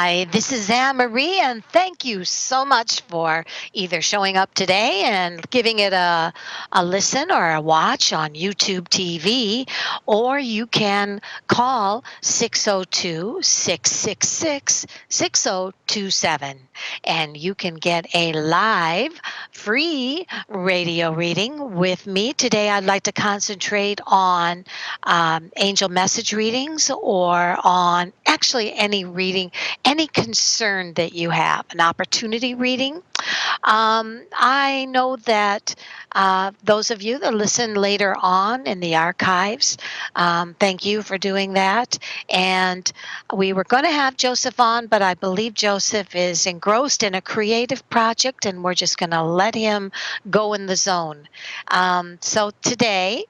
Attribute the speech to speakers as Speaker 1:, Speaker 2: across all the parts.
Speaker 1: Hi, this is Anne Marie, and thank you so much for either showing up today and giving it a listen or a watch on YouTube TV, or you can call 602 666 6027, and you can get a live free radio reading with me. Today, I'd like to concentrate on angel message readings or on actually any reading, any concern that you have, an opportunity reading. I know that those of you that listen later on in the archives, thank you for doing that. And we were going to have Joseph on, but I believe Joseph is engrossed in a creative project, and we're just going to let him go in the zone. So today,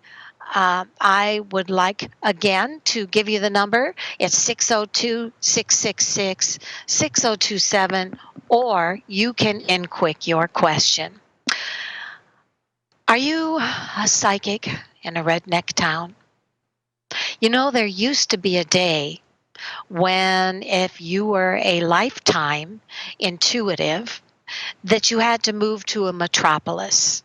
Speaker 1: I would like again to give you the number. It's 602 666 6027, or you can in quick your question. Are you a psychic in a redneck town? You know, there used to be a day when, if you were a lifetime intuitive, that you had to move to a metropolis.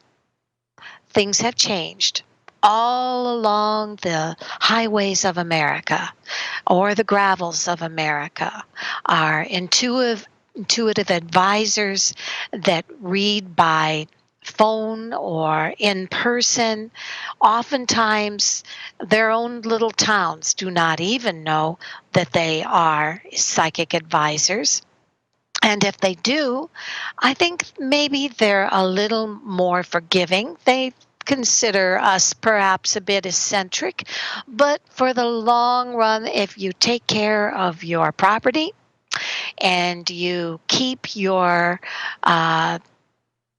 Speaker 1: Things have changed all along the highways of America or the gravels of America are intuitive advisors that read by phone or in person. Oftentimes, their own little towns do not even know that they are psychic advisors. And if they do, I think maybe they're a little more forgiving. They consider us perhaps a bit eccentric, but for the long run, if you take care of your property and you keep your uh,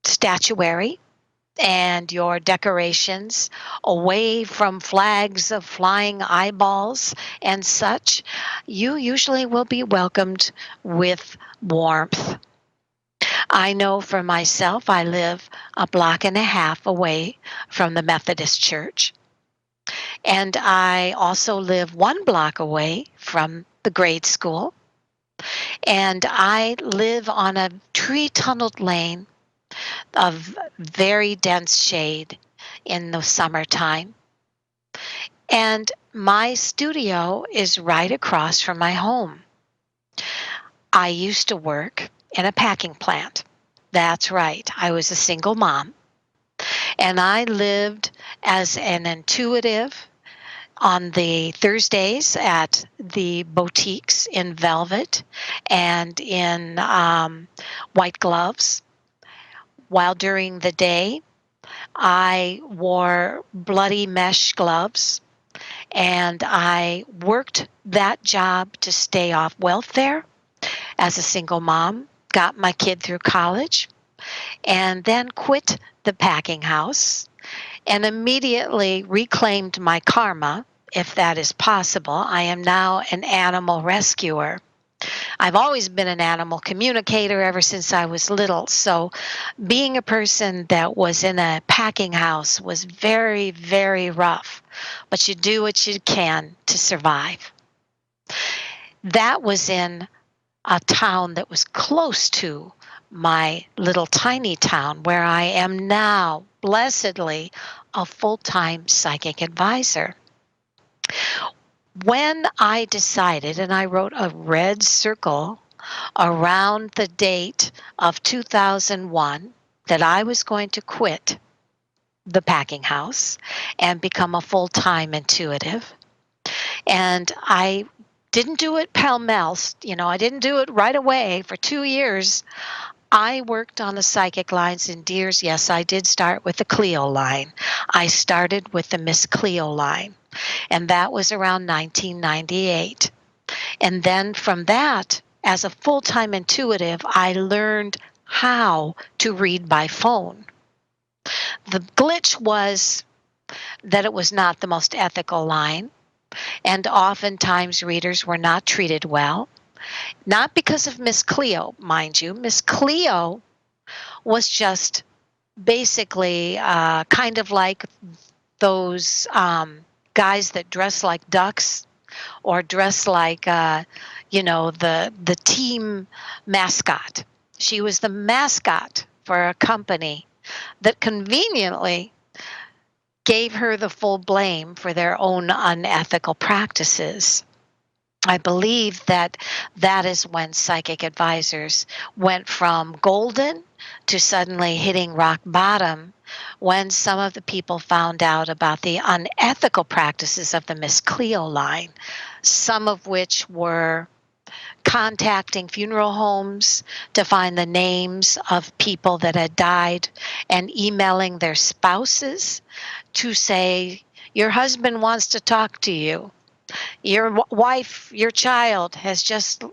Speaker 1: statuary and your decorations away from flags of flying eyeballs and such, you usually will be welcomed with warmth. I know for myself, I live a block and a half away from the Methodist Church. And I also live 1 block away from the grade school. And I live on a tree tunneled lane of very dense shade in the summertime. And my studio is right across from my home. I used to work in a packing plant. That's right. I was a single mom. And I lived as an intuitive on the Thursdays at the boutiques in velvet and in white gloves, while during the day I wore bloody mesh gloves, and I worked that job to stay off welfare as a single mom, got my kid through college, and then quit the packing house and immediately reclaimed my karma, if that is possible. I am now an animal rescuer. I've always been an animal communicator ever since I was little, so being a person that was in a packing house was very, very rough, but you do what you can to survive. That was in a town that was close to my little tiny town where I am now, blessedly, a full-time psychic advisor. When I decided, and I wrote a red circle around the date of 2001, that I was going to quit the packing house and become a full-time intuitive. And I didn't do it pell-mell, I didn't do it right away. For 2 years, I worked on the psychic lines in Deers. Yes, I did start with the Cleo line. I started with the Miss Cleo line, and that was around 1998. And then from that, as a full-time intuitive, I learned how to read by phone. The glitch was that it was not the most ethical line, and oftentimes readers were not treated well. Not because of Miss Cleo, mind you. Miss Cleo was just basically kind of like those guys that dress like ducks or dress like, the team mascot. She was the mascot for a company that conveniently gave her the full blame for their own unethical practices. I believe that that is when psychic advisors went from golden to suddenly hitting rock bottom when some of the people found out about the unethical practices of the Miss Cleo line, some of which were contacting funeral homes to find the names of people that had died and emailing their spouses to say, your husband wants to talk to you, your wife, your child has just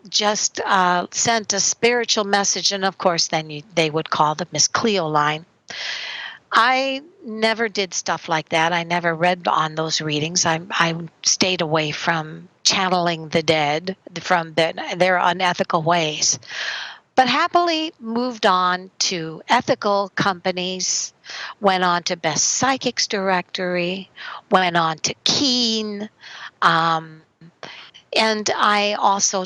Speaker 1: sent a spiritual message. And of course then they would call the Miss Cleo line. I never did stuff like that. I never read on those readings. I stayed away from channeling the dead from their unethical ways, but happily moved on to ethical companies, went on to Best Psychics Directory, went on to Keen, um, and I also,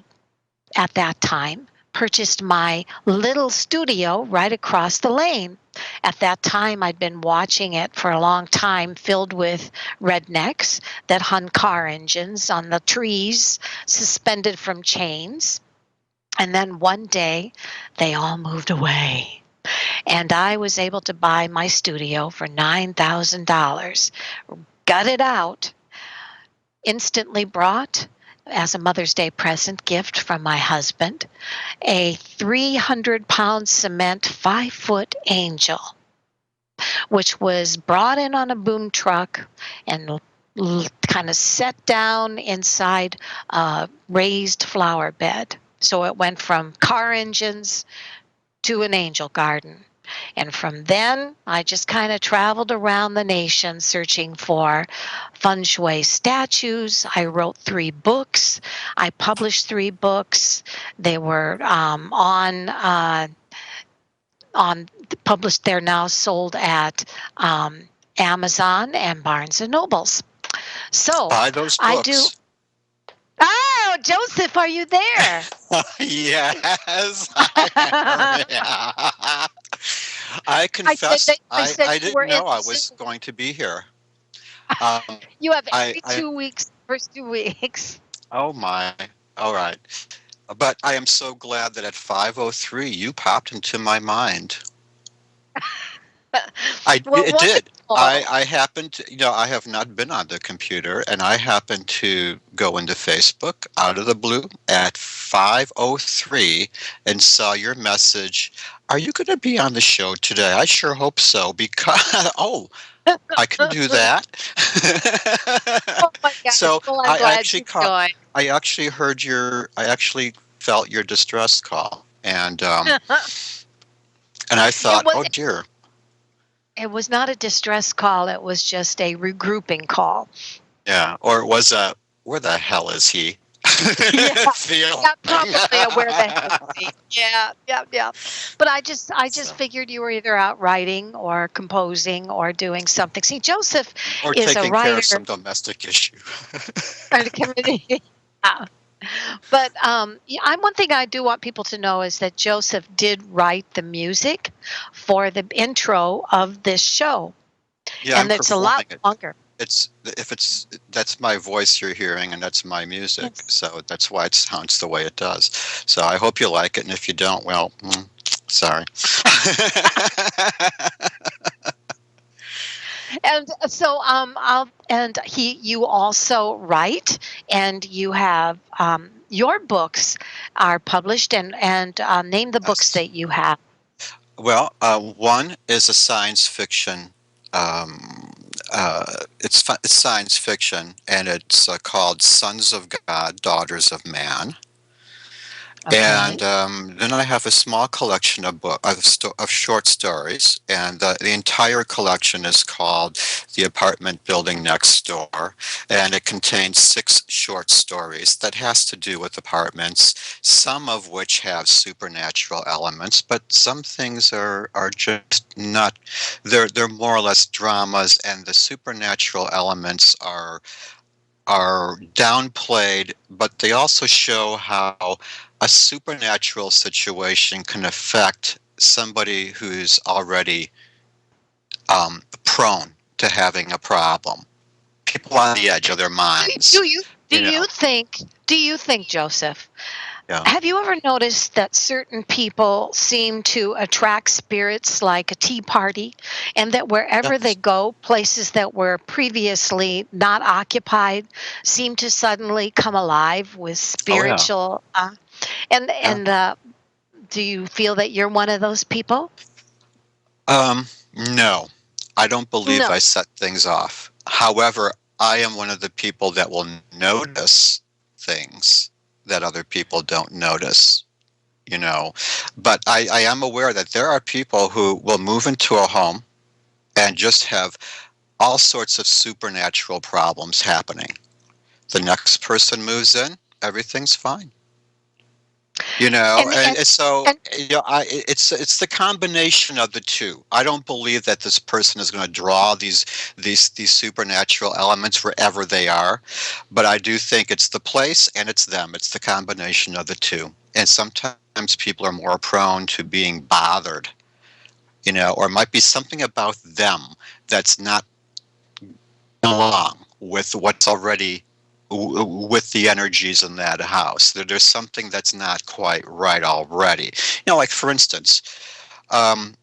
Speaker 1: at that time, purchased my little studio right across the lane. At that time, I'd been watching it for a long time, filled with rednecks that hung car engines on the trees, suspended from chains. And then one day, they all moved away. And I was able to buy my studio for $9,000, gut it out, instantly brought as a Mother's Day present gift from my husband a 300-pound cement 5-foot angel, which was brought in on a boom truck and kind of set down inside a raised flower bed. So it went from car engines to an angel garden. And from then, I just kind of traveled around the nation searching for feng shui statues. I wrote 3 books. I published 3 books. They were on published. They're now sold at Amazon and Barnes and Nobles. So
Speaker 2: Buy those
Speaker 1: I do.
Speaker 2: books.
Speaker 1: Oh, Joseph, are you there?
Speaker 2: Yes, I am. I confess,
Speaker 1: I said
Speaker 2: I
Speaker 1: you were
Speaker 2: didn't
Speaker 1: in
Speaker 2: know I was
Speaker 1: Zoom.
Speaker 2: going to be here. Um,
Speaker 1: You have every
Speaker 2: I
Speaker 1: 2 weeks, first 2 weeks.
Speaker 2: oh my, all right. But I am so glad that at 5:03 you popped into my mind.
Speaker 1: Well,
Speaker 2: It did.
Speaker 1: wonderful.
Speaker 2: I happened to, I have not been on the computer, and I happened to go into Facebook out of the blue at 5:03 and saw your message. Are you going to be on the show today? I sure hope so, because oh, I can do that.
Speaker 1: Oh my gosh.
Speaker 2: So
Speaker 1: Well, I'm
Speaker 2: I
Speaker 1: glad
Speaker 2: actually
Speaker 1: you joined.
Speaker 2: I actually felt your distress call, and I
Speaker 1: It
Speaker 2: thought,
Speaker 1: was
Speaker 2: oh dear.
Speaker 1: it was not a distress call. It was just a regrouping call.
Speaker 2: Yeah, or it was a where the hell is he?
Speaker 1: Yeah.
Speaker 2: Feel.
Speaker 1: Yeah, probably a where the hell is he? Yeah, yeah, yeah. But I just
Speaker 2: So,
Speaker 1: figured you were either out writing or composing or doing something. See, Joseph
Speaker 2: or
Speaker 1: is a
Speaker 2: taking care of
Speaker 1: writer
Speaker 2: some domestic issue.
Speaker 1: and a community. Yeah. But I'm one thing I do want people to know is that Joseph did write the music for the intro of this show,
Speaker 2: Yeah, I'm
Speaker 1: and it's a lot
Speaker 2: performing it.
Speaker 1: longer.
Speaker 2: It's that's my voice you're hearing, and that's my music.
Speaker 1: Yes.
Speaker 2: So that's why it sounds the way it does. So I hope you like it, and if you don't, well, sorry.
Speaker 1: And so you also write, and you have your books are published, and name the books
Speaker 2: Yes.
Speaker 1: that you have.
Speaker 2: Well, one is a science fiction. Um, it's science fiction, and it's called Sons of God, Daughters of Man. And
Speaker 1: Okay.
Speaker 2: then I have a small collection of short stories, and the entire collection is called "The Apartment Building Next Door," and it contains 6 short stories that has to do with apartments. Some of which have supernatural elements, but some things are just not. They're more or less dramas, and the supernatural elements are are downplayed, but they also show how a supernatural situation can affect somebody who's already prone to having a problem. People on the edge of their
Speaker 1: Do
Speaker 2: minds,
Speaker 1: do you do
Speaker 2: you
Speaker 1: you
Speaker 2: know.
Speaker 1: think do you think, Joseph,
Speaker 2: Yeah.
Speaker 1: have you ever noticed that certain people seem to attract spirits like a tea party, and that wherever they
Speaker 2: Yes.
Speaker 1: go, places that were previously not occupied seem to suddenly come alive with
Speaker 2: Oh yeah.
Speaker 1: spiritual
Speaker 2: Yeah.
Speaker 1: and do you feel that you're one of those people?
Speaker 2: No, I don't believe
Speaker 1: No.
Speaker 2: I set things off. However, I am one of the people that will notice things that other people don't notice, you know. But I am aware that there are people who will move into a home and just have all sorts of supernatural problems happening. The next person moves in, everything's fine. You know,
Speaker 1: And
Speaker 2: and,
Speaker 1: and
Speaker 2: and so
Speaker 1: and
Speaker 2: it's the combination of the two. I don't believe that this person is going to draw these supernatural elements wherever they are, but I do think it's the place and it's them. It's the combination of the two. And sometimes people are more prone to being bothered, or it might be something about them that's not along with what's already with the energies in that house. There's something that's not quite right already. Like for instance, um,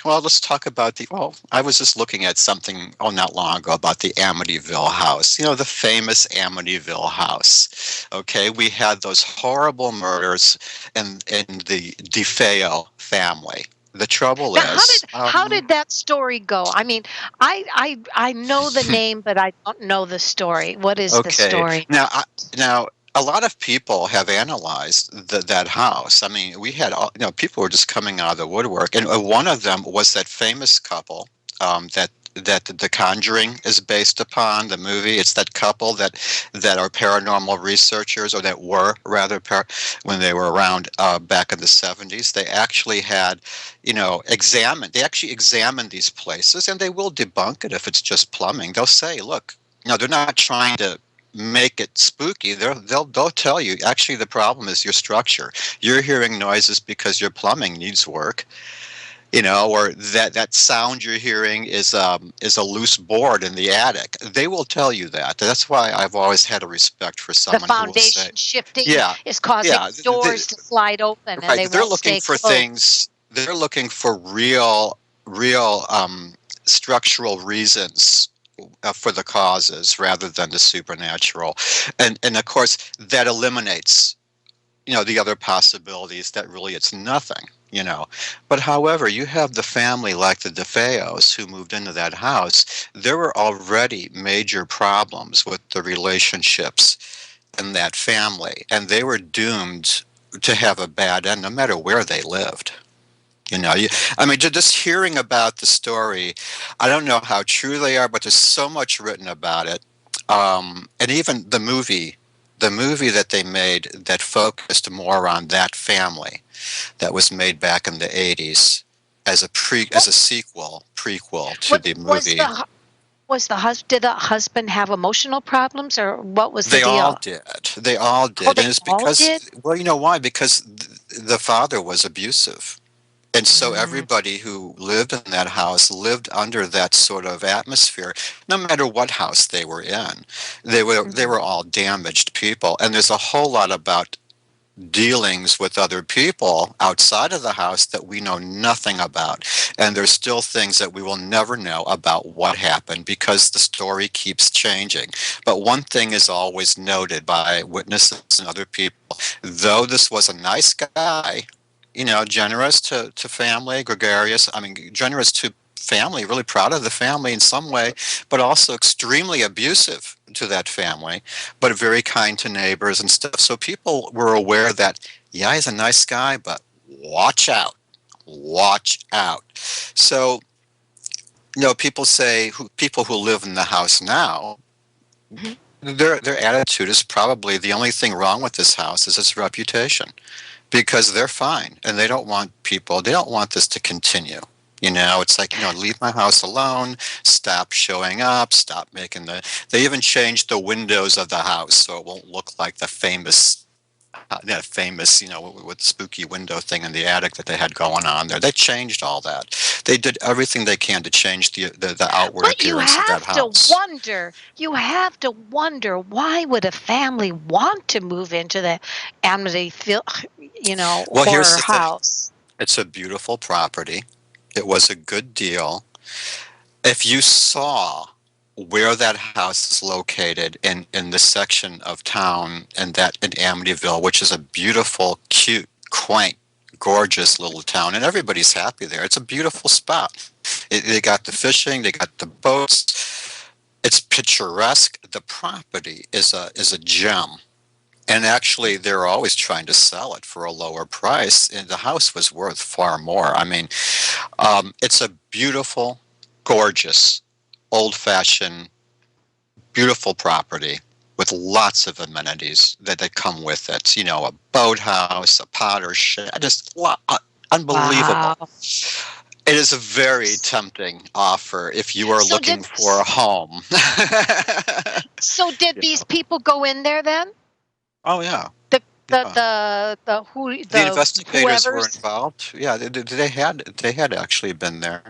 Speaker 2: well, let's talk about well, I was just looking at something, not long ago, about the Amityville house, the famous Amityville house. Okay, we had those horrible murders in the DeFeo family. The trouble
Speaker 1: now
Speaker 2: is,
Speaker 1: how did that story go? I mean, I know the name, but I don't know the story. What is the
Speaker 2: okay.
Speaker 1: story?
Speaker 2: Now, a lot of people have analyzed that house. I mean, we had people were just coming out of the woodwork, and one of them was that famous couple that The Conjuring is based upon the movie. It's that couple that are paranormal researchers, or that were rather when they were around back in the 70s. They actually had, examined. They actually examined these places, and they will debunk it if it's just plumbing. They'll say, look, no, they're not trying to make it spooky. They'll tell you actually the problem is your structure. You're hearing noises because your plumbing needs work, or that sound you're hearing is a loose board in the attic. They will tell you that. That's why I've always had a respect for
Speaker 1: The
Speaker 2: someone who will say,
Speaker 1: foundation shifting
Speaker 2: yeah,
Speaker 1: is causing
Speaker 2: yeah,
Speaker 1: doors to slide open and
Speaker 2: right.
Speaker 1: they
Speaker 2: They're
Speaker 1: won't
Speaker 2: looking
Speaker 1: stay
Speaker 2: for
Speaker 1: closed.
Speaker 2: things. They're looking for real structural reasons for the causes rather than the supernatural, and of course that eliminates the other possibilities that really it's nothing. But however, you have the family like the DeFeos who moved into that house. There were already major problems with the relationships in that family, and they were doomed to have a bad end no matter where they lived. I mean, just hearing about the story, I don't know how true they are, but there's so much written about it. And even the movie that they made that focused more on that family, that was made back in the 80s
Speaker 1: What
Speaker 2: as a sequel prequel to
Speaker 1: what
Speaker 2: the
Speaker 1: was
Speaker 2: movie.
Speaker 1: the husband, did the husband have emotional problems or what was the
Speaker 2: They all
Speaker 1: deal?
Speaker 2: did. They all
Speaker 1: Oh,
Speaker 2: did.
Speaker 1: they
Speaker 2: And it's
Speaker 1: all
Speaker 2: because,
Speaker 1: did?
Speaker 2: well, you know why? Because the father was abusive. And so
Speaker 1: Mm,
Speaker 2: everybody who lived in that house lived under that sort of atmosphere, no matter what house they were in. They
Speaker 1: mhm.
Speaker 2: were all damaged people. And there's a whole lot about dealings with other people outside of the house that we know nothing about. And there's still things that we will never know about what happened because the story keeps changing. But one thing is always noted by witnesses and other people: though this was a nice guy, generous to family, gregarious, I mean, generous to family, really proud of the family in some way, but also extremely abusive to that family, but very kind to neighbors and stuff. So people were aware that, yeah, he's a nice guy, but watch out, watch out. So, people who live in the house now,
Speaker 1: Mhm.
Speaker 2: their attitude is probably the only thing wrong with this house is its reputation, because they're fine and they don't want this to continue. It's like, leave my house alone, stop showing up, stop making they even changed the windows of the house so it won't look like the famous, with the spooky window thing in the attic that they had going on there. They changed all that. They did everything they can to change the outward
Speaker 1: But you
Speaker 2: appearance of that
Speaker 1: have to
Speaker 2: house.
Speaker 1: wonder, why would a family want to move into the Amityville,
Speaker 2: Well, here's
Speaker 1: horror
Speaker 2: the thing.
Speaker 1: house?
Speaker 2: It's a beautiful property. It was a good deal. If you saw where that house is located in the section of town in Amityville, which is a beautiful, cute, quaint, gorgeous little town, and everybody's happy there. It's a beautiful spot. They got the fishing, they got the boats. It's picturesque. The property is a gem. And actually, they're always trying to sell it for a lower price, and the house was worth far more. I mean, it's a beautiful, gorgeous, old-fashioned, beautiful property with lots of amenities that come with it. A boathouse, a potter's shed, just unbelievable.
Speaker 1: Wow.
Speaker 2: It is a very tempting offer if you are
Speaker 1: So
Speaker 2: looking for a home.
Speaker 1: did these people go in there then?
Speaker 2: Oh yeah.
Speaker 1: The
Speaker 2: Yeah. The
Speaker 1: the
Speaker 2: investigators were
Speaker 1: whoever's,
Speaker 2: involved. Yeah, they had actually been there.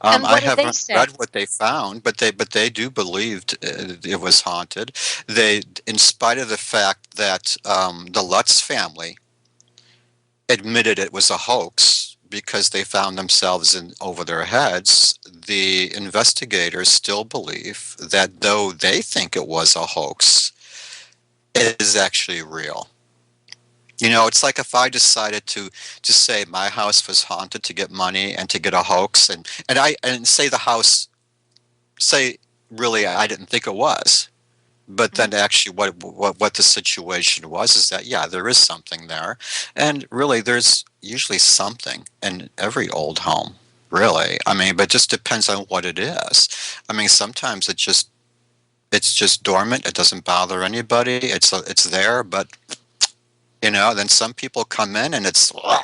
Speaker 1: and
Speaker 2: I
Speaker 1: what did they
Speaker 2: haven't
Speaker 1: say?
Speaker 2: read what they found, but they do believed it was haunted. In spite of the fact that the Lutz family admitted it was a hoax because they found themselves in over their heads, the investigators still believe that though they think it was a hoax, it is actually real. It's like if I decided to say my house was haunted to get money and to get a hoax, and say the house, say really I didn't think it was, but
Speaker 1: Mhm.
Speaker 2: then actually what the situation was is that, yeah, there is something there, and really there's usually something in every old home. Really, I mean, but it just depends on what it is. I mean, sometimes it's just dormant. It doesn't bother anybody. It's there, but then some people come in and it's,
Speaker 1: Well,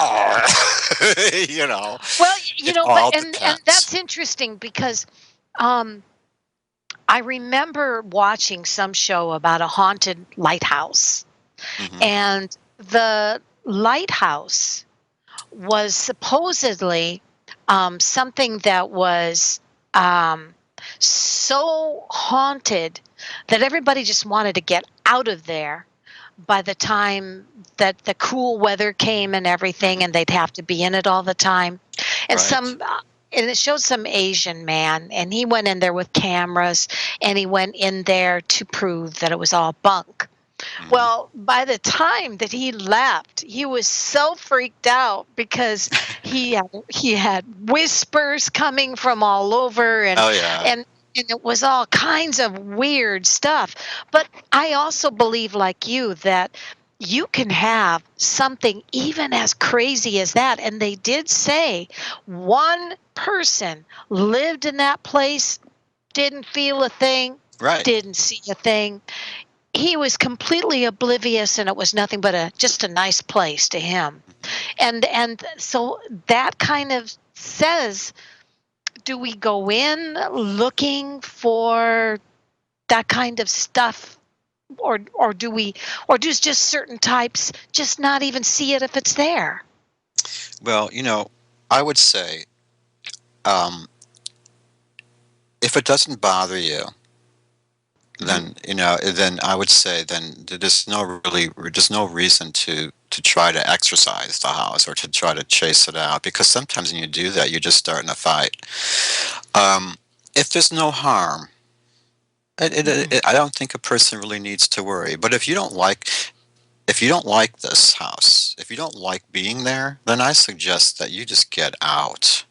Speaker 2: it
Speaker 1: but
Speaker 2: all
Speaker 1: and
Speaker 2: depends.
Speaker 1: that's interesting because um I remember watching some show about a haunted lighthouse,
Speaker 2: Hmm.
Speaker 1: and the lighthouse was supposedly something that was um, so haunted that everybody just wanted to get out of there by the time that the cool weather came and everything,
Speaker 2: Hmm.
Speaker 1: and they'd have to be in it all the time. And
Speaker 2: Right.
Speaker 1: and it showed some Asian man, and he went in there with cameras, and he went in there to prove that it was all bunk.
Speaker 2: Hmm.
Speaker 1: Well, by the time that he left, he was so freaked out because he had whispers coming from all over,
Speaker 2: Oh yeah.
Speaker 1: and and it was all kinds of weird stuff. But I also believe, like you, that you can have something even as crazy as that. And they did say one person lived in that place, didn't feel a thing,
Speaker 2: Right.
Speaker 1: didn't see a thing. He was completely oblivious, and it was nothing but a just a nice place to him.
Speaker 2: Hmm.
Speaker 1: And so that kind of says, do we go in looking for that kind of stuff, or do we, or does just certain types just not even see it if it's there?
Speaker 2: Well, I would say, um, if it doesn't bother you,
Speaker 1: Mhm.
Speaker 2: then I would say then there's no reason to try to exercise the house or to try to chase it out, because sometimes when you do that, you're just starting a fight. Um, if there's no harm,
Speaker 1: Mhm.
Speaker 2: I don't think a person really needs to worry. But if you don't like this house, if you don't like being there, then I suggest that you just get out.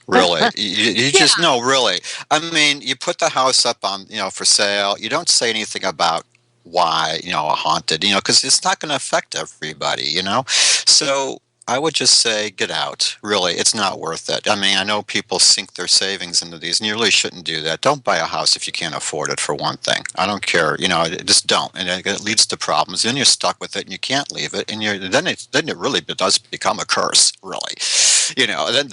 Speaker 2: Really, you
Speaker 1: Yeah.
Speaker 2: just no, really. I mean, you put the house up on, for sale. You don't say anything about why, haunted, because it's not going to affect everybody, So I would just say get out. Really, it's not worth it. I mean, I know people sink their savings into these, and you really shouldn't do that. Don't buy a house if you can't afford it, for one thing. I don't care, just don't, and it leads to problems. Then you're stuck with it, and you can't leave it, and then it really does become a curse, really. then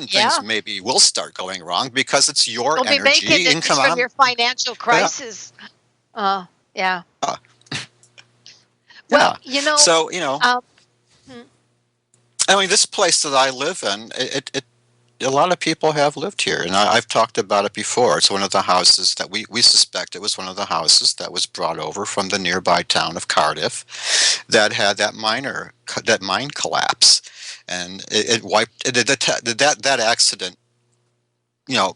Speaker 2: things
Speaker 1: Yeah.
Speaker 2: maybe will start going wrong because it's your
Speaker 1: We'll be making
Speaker 2: energy
Speaker 1: it
Speaker 2: and come
Speaker 1: just from
Speaker 2: on.
Speaker 1: your financial
Speaker 2: Yeah.
Speaker 1: crisis. Yeah.
Speaker 2: Yeah.
Speaker 1: Well, you know,
Speaker 2: So,
Speaker 1: um, hmm,
Speaker 2: I mean, this place that I live in, a lot of people have lived here, and I've talked about it before. It's one of the houses that we suspect it was one of the houses that was brought over from the nearby town of Cardiff that had that mine collapse, and it wiped that accident.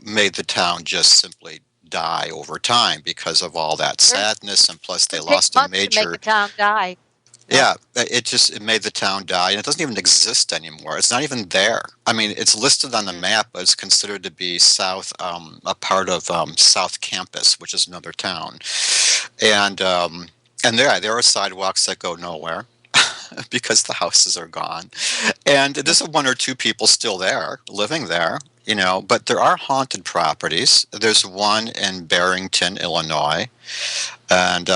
Speaker 2: Made the town just simply die over time because of all that
Speaker 1: sure.
Speaker 2: sadness, and plus they
Speaker 1: Could take
Speaker 2: lost a
Speaker 1: months to make a
Speaker 2: major.
Speaker 1: town die. Yep.
Speaker 2: Yeah, it made the town die, and it doesn't even exist anymore. It's not even there. I mean, it's listed on the
Speaker 1: Mm.
Speaker 2: map, but it's considered to be a part of South Campus, which is another town. And there are sidewalks that go nowhere because the houses are gone. And
Speaker 1: Yeah.
Speaker 2: there's one or two people still there, living there, but there are haunted properties. There's one in Barrington, Illinois, and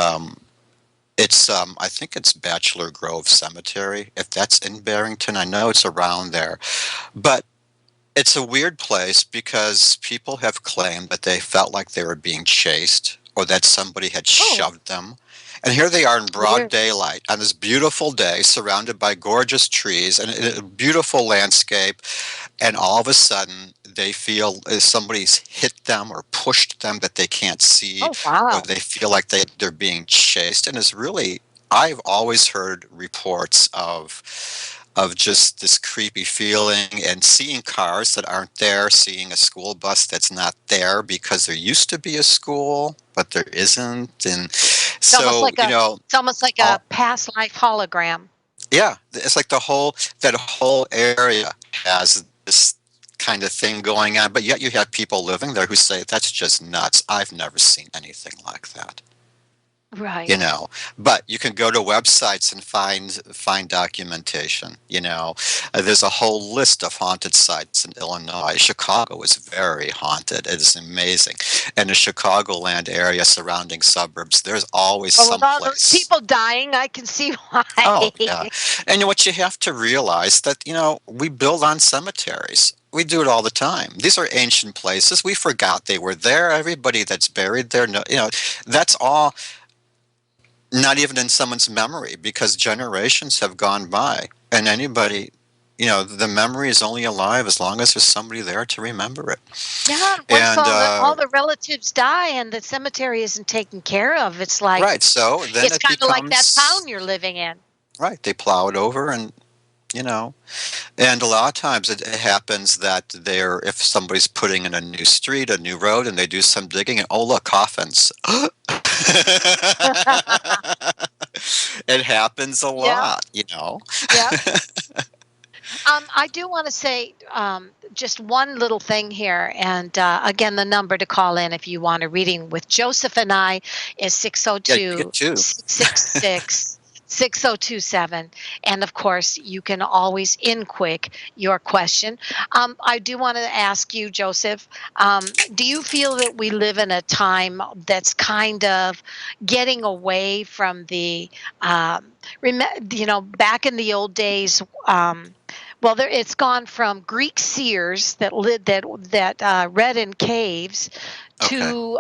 Speaker 2: I think it's Bachelor Grove Cemetery. If that's in Barrington, I know it's around there. But it's a weird place because people have claimed that they felt like they were being chased or that somebody had
Speaker 1: Oh,
Speaker 2: shoved them. And here they are in broad
Speaker 1: weird.
Speaker 2: daylight on this beautiful day, surrounded by gorgeous trees and a beautiful landscape. And all of a sudden, they feel somebody's hit them or pushed them that they can't see,
Speaker 1: Oh,
Speaker 2: or
Speaker 1: wow.
Speaker 2: they feel like they're being chased. And it's really, I've always heard reports of just this creepy feeling and seeing cars that aren't there, seeing a school bus that's not there because there used to be a school, but there isn't. And
Speaker 1: It's almost
Speaker 2: so,
Speaker 1: like a
Speaker 2: all,
Speaker 1: past life hologram.
Speaker 2: yeah, it's like that whole area has this kind of thing going on, but yet you have people living there who say that's just nuts. I've never seen anything like that. you
Speaker 1: Right.
Speaker 2: know but you can go to websites and find documentation. There's a whole list of haunted sites in Illinois. Chicago is very haunted. It is amazing. And the Chicagoland area, surrounding suburbs, there's always
Speaker 1: Well, with
Speaker 2: some
Speaker 1: all those
Speaker 2: place.
Speaker 1: people dying, I can see why.
Speaker 2: Oh, yeah. And what you have to realize that, we build on cemeteries. We do it all the time. These are ancient places. We forgot they were there. Everybody that's buried there, no, that's all not even in someone's memory because generations have gone by. And anybody, the memory is only alive as long as there's somebody there to remember it.
Speaker 1: Yeah, once
Speaker 2: And,
Speaker 1: all the relatives die and the cemetery isn't taken care of,
Speaker 2: right. So then
Speaker 1: it's
Speaker 2: it
Speaker 1: kind of like that
Speaker 2: becomes,
Speaker 1: town you're living in.
Speaker 2: right. They plow it over you know, and a lot of times it happens that if somebody's putting in a new street, a new road, and they do some digging, and oh, look, coffins. It happens a
Speaker 1: Yeah,
Speaker 2: lot.
Speaker 1: yeah. I do want to say just one little thing here. And again, the number to call in if you want a reading with Joseph and I is
Speaker 2: Yeah, you get
Speaker 1: 602
Speaker 2: two.
Speaker 1: 666 6027. And of course, you can always in quick your question. I do want to ask you, Joseph, do you feel that we live in a time that's kind of getting away from back in the old days? Well, it's gone from Greek seers that lived that read in caves
Speaker 2: Okay.
Speaker 1: to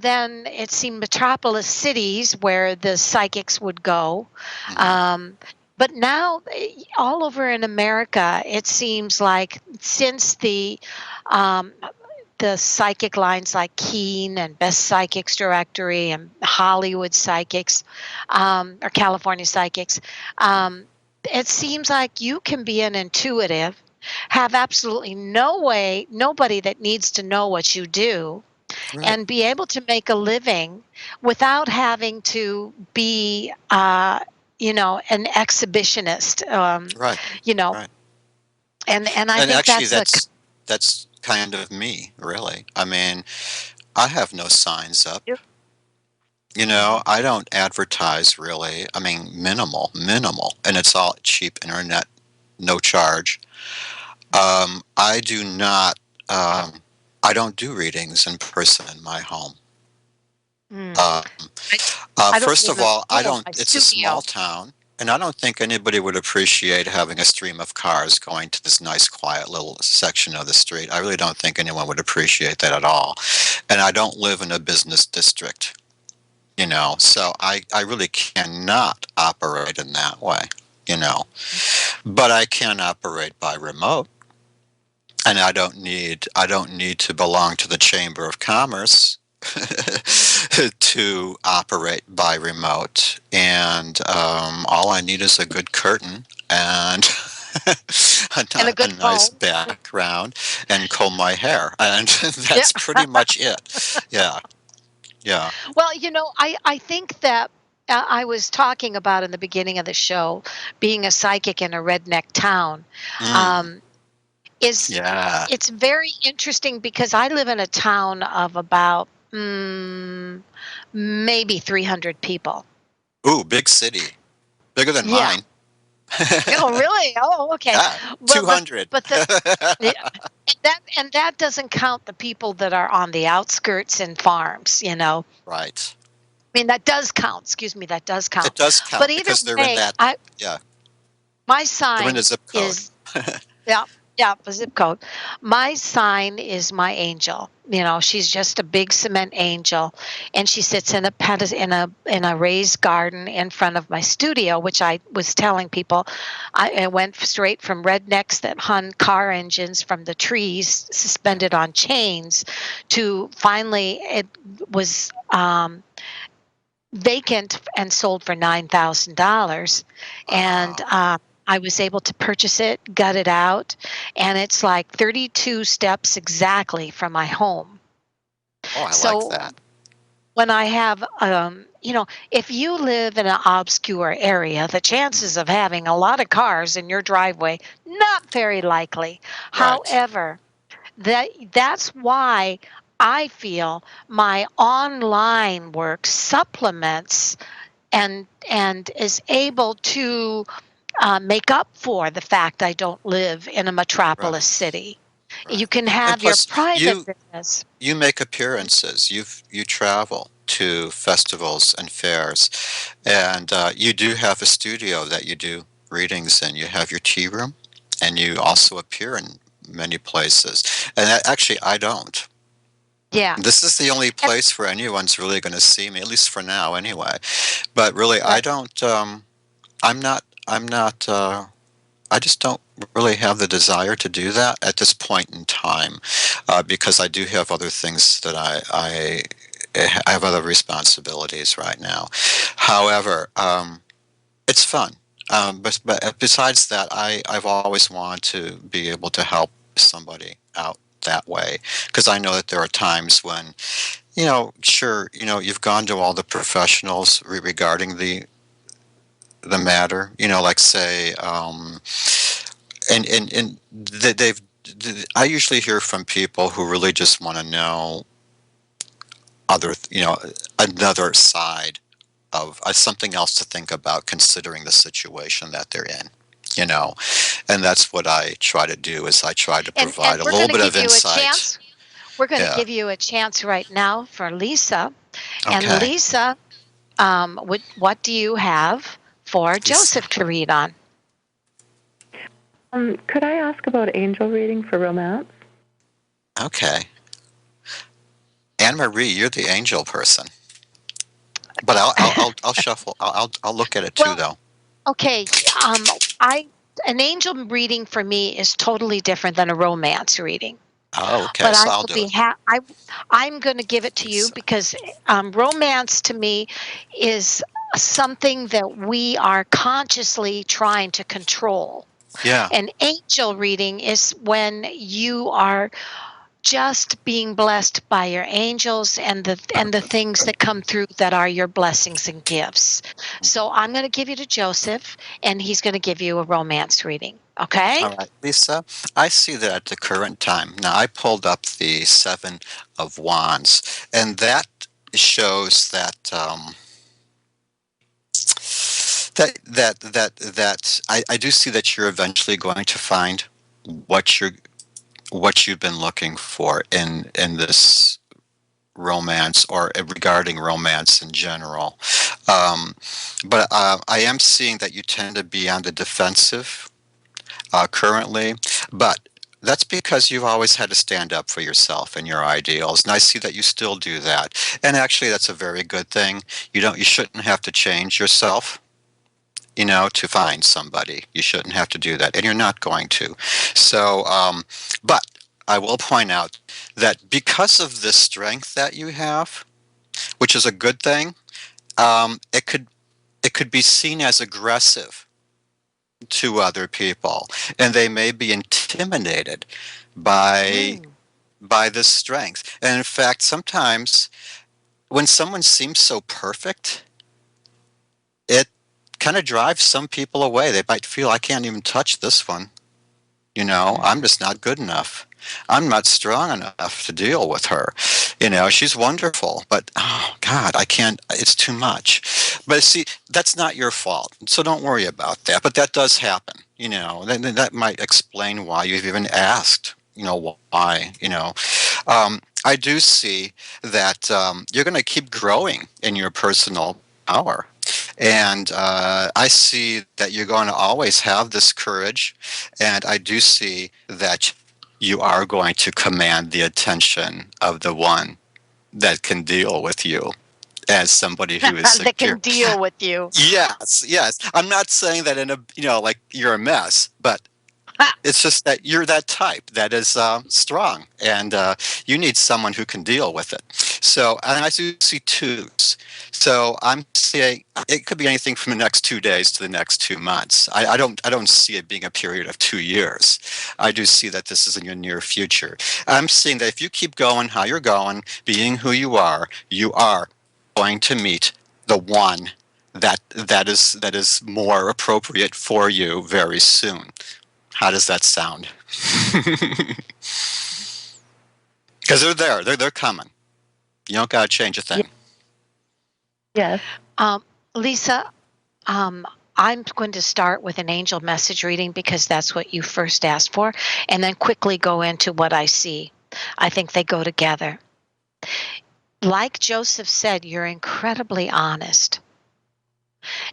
Speaker 1: then it seemed metropolis cities where the psychics would go.
Speaker 2: Mhm.
Speaker 1: Um, but now, all over in America, it seems like since the psychic lines like Keen and Best Psychics Directory and Hollywood Psychics, or California Psychics, um, it seems like you can be an intuitive, have absolutely nobody that needs to know what you do,
Speaker 2: Right.
Speaker 1: and be able to make a living without having to be, an exhibitionist.
Speaker 2: Right.
Speaker 1: You know,
Speaker 2: Right.
Speaker 1: and I
Speaker 2: And
Speaker 1: think
Speaker 2: actually,
Speaker 1: that's a
Speaker 2: that's kind of me, really. I mean, I have no signs up.
Speaker 1: Mhm.
Speaker 2: I don't advertise really. I mean, minimal, and it's all cheap internet, no charge. I do not. Um, I don't do readings in person in my home.
Speaker 1: Mm.
Speaker 2: Um,
Speaker 1: I, I don't
Speaker 2: First
Speaker 1: live
Speaker 2: of
Speaker 1: in
Speaker 2: all,
Speaker 1: my
Speaker 2: I
Speaker 1: home,
Speaker 2: don't.
Speaker 1: my
Speaker 2: It's a small
Speaker 1: studio.
Speaker 2: town. And I don't think anybody would appreciate having a stream of cars going to this nice, quiet little section of the street. I really don't think anyone would appreciate that at all. And I don't live in a business district, so I really cannot operate in that way, you know. But I can operate by remote, and I don't need to belong to the Chamber of Commerce to operate by remote. And all I need is a good curtain and
Speaker 1: And a
Speaker 2: a
Speaker 1: good
Speaker 2: nice
Speaker 1: phone.
Speaker 2: background and comb my hair, and
Speaker 1: Yeah.
Speaker 2: that's pretty much it. Yeah, yeah.
Speaker 1: Well, I think that I was talking about in the beginning of the show being a psychic in a redneck town.
Speaker 2: Mm,
Speaker 1: Um, is
Speaker 2: yeah.
Speaker 1: it's very interesting because I live in a town of about maybe 300 people.
Speaker 2: Ooh, big city, bigger than
Speaker 1: Yeah.
Speaker 2: mine.
Speaker 1: Oh, really? Oh, okay.
Speaker 2: Yeah,
Speaker 1: Well, but
Speaker 2: 200.
Speaker 1: but the yeah, and that doesn't count the people that are on the outskirts and farms.
Speaker 2: Right.
Speaker 1: I mean, that does count. Excuse me, that does
Speaker 2: It
Speaker 1: count.
Speaker 2: does
Speaker 1: But
Speaker 2: count
Speaker 1: either
Speaker 2: because they're in
Speaker 1: way,
Speaker 2: that.
Speaker 1: I
Speaker 2: Yeah,
Speaker 1: my
Speaker 2: they're in a
Speaker 1: sign
Speaker 2: zip code.
Speaker 1: is yeah, yeah, the zip code. My sign is my angel. She's just a big cement angel, and she sits in a in a raised garden in front of my studio, which I was telling people. I went straight from rednecks that hung car engines from the trees suspended on chains to finally it was vacant and sold for $9,000. And
Speaker 2: Wow.
Speaker 1: I was able to purchase it, gut it out, and it's like 32 steps exactly from my home.
Speaker 2: Oh, I like
Speaker 1: So
Speaker 2: that.
Speaker 1: when I have, if you live in an obscure area, the chances
Speaker 2: Mhm.
Speaker 1: of having a lot of cars in your driveway, not very likely.
Speaker 2: Right.
Speaker 1: However, that's why I feel my online work supplements and is able to make up for the fact I don't live in a metropolis
Speaker 2: Right.
Speaker 1: city. You
Speaker 2: Right.
Speaker 1: can
Speaker 2: And
Speaker 1: have your
Speaker 2: plus,
Speaker 1: private
Speaker 2: you
Speaker 1: business.
Speaker 2: you make appearances. You travel to festivals and fairs, and you do have a studio that you do readings in. You have your tea room, and you also appear in many places. And actually, I don't.
Speaker 1: Yeah.
Speaker 2: This is the only
Speaker 1: And
Speaker 2: place where anyone's really going to see me, at least for now, anyway. But really, I
Speaker 1: right.
Speaker 2: don't. I'm not. I'm not. I just don't really have the desire to do that at this point in time, because I do have other things that I have other responsibilities right now. However, it's fun. But besides that, I've always wanted to be able to help somebody out that way, because I know that there are times when, sure, you've gone to all the professionals regarding the matter, like say, and they've. I usually hear from people who really just want to know another side of something else to think about considering the situation that they're in. You know, and that's what I try to do is I try to
Speaker 1: And
Speaker 2: provide a
Speaker 1: we're
Speaker 2: little
Speaker 1: going to
Speaker 2: bit
Speaker 1: give
Speaker 2: of
Speaker 1: you a
Speaker 2: insight.
Speaker 1: chance. We're going to
Speaker 2: Yeah.
Speaker 1: give you a chance right now for Lisa. And
Speaker 2: Okay.
Speaker 1: Lisa, what do you have for
Speaker 2: Lisa.
Speaker 1: Joseph to read on?
Speaker 3: Could I ask about angel reading for romance?
Speaker 2: Okay. Anne Marie, you're the angel person, but I'll shuffle. I'll look at it too,
Speaker 1: Well,
Speaker 2: though.
Speaker 1: okay. I an angel reading for me is totally different than a romance reading.
Speaker 2: Oh, okay.
Speaker 1: But
Speaker 2: So
Speaker 1: I
Speaker 2: I'll
Speaker 1: will
Speaker 2: do it.
Speaker 1: be I'm going to give it to you
Speaker 2: Lisa.
Speaker 1: because romance to me is something that we are consciously trying to control.
Speaker 2: Yeah.
Speaker 1: An angel reading is when you are just being blessed by your angels and the things that come through that are your blessings and gifts. So I'm going to give you to Joseph and he's going to give you a romance reading. Okay?
Speaker 2: All right, Lisa, I see that at the current time. Now, I pulled up the Seven of Wands, and that shows that I do see that you're eventually going to find what you've been looking for in this romance or regarding romance in general. But I am seeing that you tend to be on the defensive currently, but that's because you've always had to stand up for yourself and your ideals, and I see that you still do that. And actually, that's a very good thing. You shouldn't have to change yourself, to find somebody. You shouldn't have to do that, and you're not going to. So, but I will point out that because of this strength that you have, which is a good thing, it could be seen as aggressive to other people, and they may be intimidated by by this strength. And in fact, sometimes when someone seems so perfect, it kind of drives some people away. They might feel, I can't even touch this one. I'm just not good enough. I'm not strong enough to deal with her. She's wonderful, but oh God, I can't, it's too much. But see, that's not your fault. So don't worry about that. But that does happen, that might explain why you've even asked, why, I do see that you're going to keep growing in your personal power. And I see that you're going to always have this courage. And I do see that you are going to command the attention of the one that can deal with you as somebody who is
Speaker 1: That
Speaker 2: secure.
Speaker 1: can deal with you.
Speaker 2: Yes. I'm not saying that in a, like you're a mess, but it's just that you're that type that is strong, and you need someone who can deal with it. So, and I do see twos. So I'm saying it could be anything from the next 2 days to the next 2 months. I don't see it being a period of 2 years. I do see that this is in your near future. I'm seeing that if you keep going how you're going, being who you are going to meet the one that is more appropriate for you very soon. How does that sound? Because they're there. They're coming. You don't got to change a thing.
Speaker 3: Yes.
Speaker 1: Lisa, I'm going to start with an angel message reading because that's what you first asked for, and then quickly go into what I see. I think they go together. Like Joseph said, you're incredibly honest.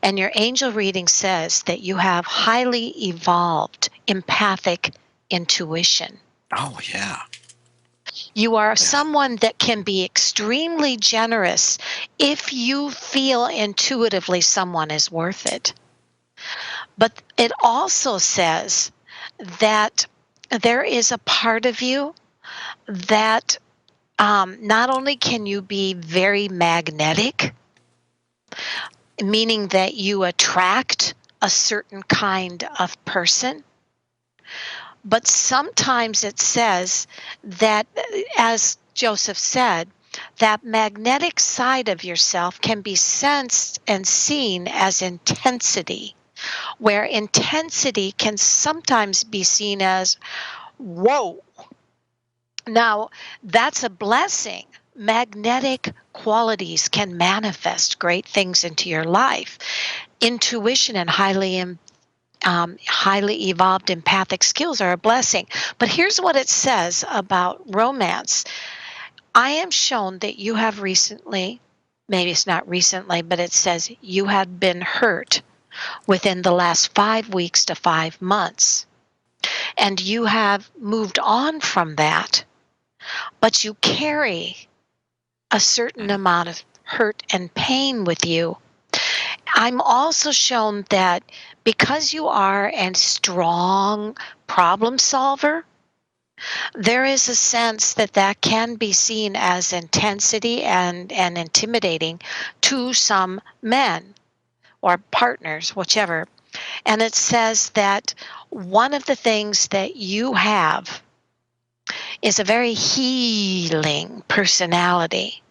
Speaker 1: And your angel reading says that you have highly evolved empathic intuition.
Speaker 2: Oh, yeah.
Speaker 1: You are someone that can be extremely generous if you feel intuitively someone is worth it. But it also says that there is a part of you that not only can you be very magnetic, meaning that you attract a certain kind of person, but sometimes it says that, as Joseph said, that magnetic side of yourself can be sensed and seen as intensity, where intensity can sometimes be seen as, whoa. Now, that's a blessing. Magnetic qualities can manifest great things into your life. Intuition and highly evolved empathic skills are a blessing. But here's what it says about romance. I am shown that you have recently, maybe it's not recently, but it says you had been hurt within the last 5 weeks to 5 months. And you have moved on from that, but you carry a certain amount of hurt and pain with you. I'm also shown that because you are a strong problem solver, there is a sense that that can be seen as intensity and intimidating to some men or partners, whichever. And it says that one of the things that you have is a very healing personality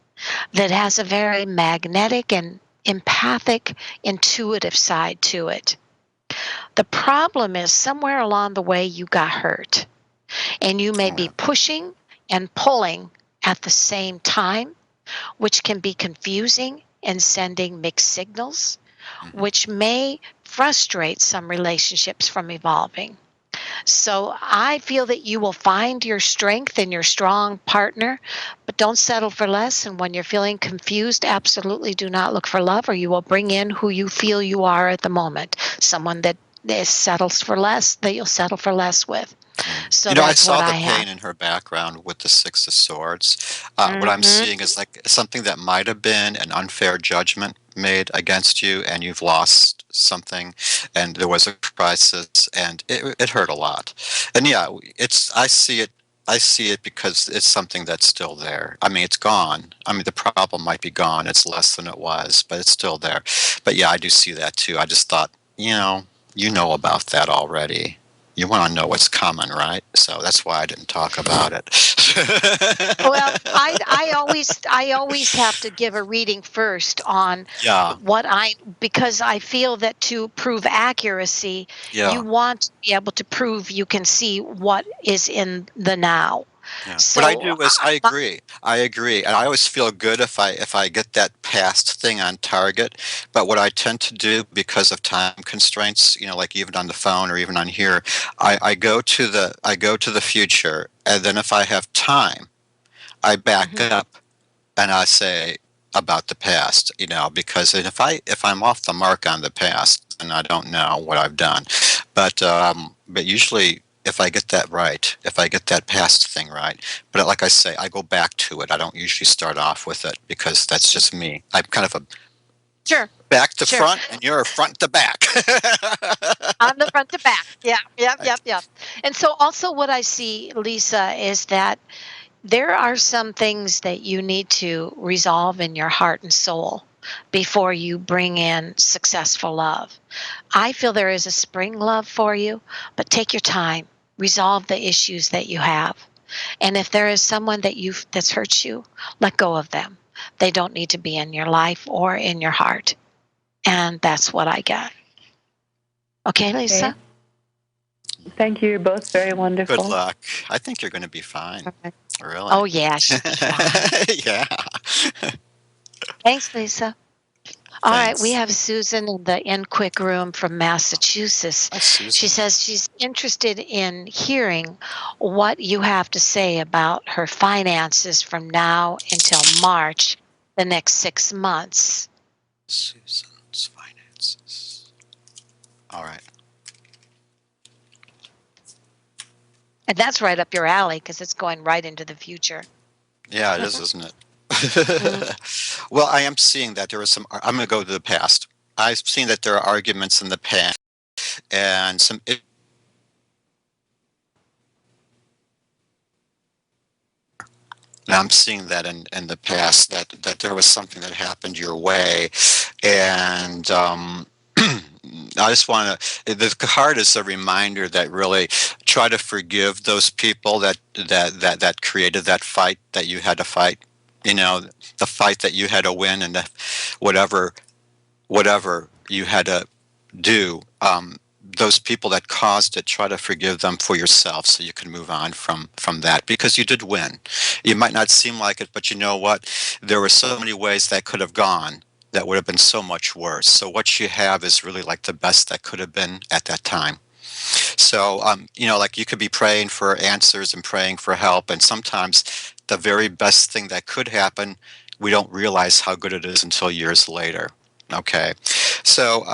Speaker 1: that has a very magnetic and empathic, intuitive side to it. The problem is somewhere along the way you got hurt, and you may be pushing and pulling at the same time, which can be confusing and sending mixed signals, which may frustrate some relationships from evolving. So I feel that you will find your strength in your strong partner, but don't settle for less. And when you're feeling confused, absolutely do not look for love, or you will bring in who you feel you are at the moment. Someone that settles for less, that you'll settle for less with. So
Speaker 2: I
Speaker 1: that's what
Speaker 2: saw the
Speaker 1: I have.
Speaker 2: pain in her background with the Six of Swords. What I'm
Speaker 1: Hmm.
Speaker 2: seeing is like something that might have been an unfair judgment made against you, and you've lost something, and there was a crisis, and it hurt a lot. And yeah, I see it. I see it because it's something that's still there. I mean, it's gone. I mean, the problem might be gone. It's less than it was, but it's still there. But yeah, I do see that too. I just thought, you know about that already. You want to know what's coming, right? So that's why I didn't talk about it.
Speaker 1: Well, I always have to give a reading first on
Speaker 2: Yeah,
Speaker 1: what I because I feel that to prove accuracy, you
Speaker 2: yeah,
Speaker 1: want to be able to prove you can see what is in the now.
Speaker 2: yeah. What I
Speaker 1: So,
Speaker 2: do is I agree. I agree, and I always feel good if I get that past thing on target. But what I tend to do because of time constraints, like even on the phone or even on here, I go to the future, and then if I have time, I back
Speaker 1: mhm.
Speaker 2: up and I say about the past, because if I'm off the mark on the past, then I don't know what I've done. But usually, if I get that right, if I get that past thing right, but like I say, I go back to it. I don't usually start off with it because that's just me. I'm kind of a
Speaker 1: Sure,
Speaker 2: back to
Speaker 1: sure.
Speaker 2: front, and you're a front to back.
Speaker 1: On the front to back. Yeah, yep,
Speaker 2: Right.
Speaker 1: yep, yep. And so also what I see, Lisa, is that there are some things that you need to resolve in your heart and soul before you bring in successful love. I feel there is a spring love for you, but take your time. Resolve the issues that you have. And if there is someone that's hurt you, let go of them. They don't need to be in your life or in your heart. And that's what I get. Okay,
Speaker 3: Okay.
Speaker 1: Lisa?
Speaker 3: Thank you. You're both very
Speaker 2: Good
Speaker 3: wonderful.
Speaker 2: luck. I think you're going to be fine.
Speaker 1: Okay.
Speaker 2: Really.
Speaker 1: Oh yeah, she'll be fine.
Speaker 2: Yeah.
Speaker 1: Thanks, Lisa. All right, we
Speaker 2: Thanks.
Speaker 1: have Susan in the In Quick Room from Massachusetts.
Speaker 2: Hi,
Speaker 1: She
Speaker 2: Susan.
Speaker 1: says she's interested in hearing what you have to say about her finances from now until March, the next 6 months.
Speaker 2: Susan's finances. All right.
Speaker 1: And that's right up your alley because it's going right into the future.
Speaker 2: Yeah, it is, isn't it?
Speaker 1: Mm.
Speaker 2: Well, I am seeing that there are some. I'm going to go to the past. I've seen that there are arguments in the past and some. I'm seeing that in the past that there was something that happened your way, and I just want to. The card is a reminder that really try to forgive those people that created that fight that you had to fight. You know, the fight that you had to win, and whatever whatever you had to do. Those people that caused it, try to forgive them for yourself so you can move on from that because you did win. You might not seem like it, but you know what? There were so many ways that could have gone that would have been so much worse. So what you have is really like the best that could have been at that time. So, like you could be praying for answers and praying for help, and sometimes the very best thing that could happen, we don't realize how good it is until years later. Okay, so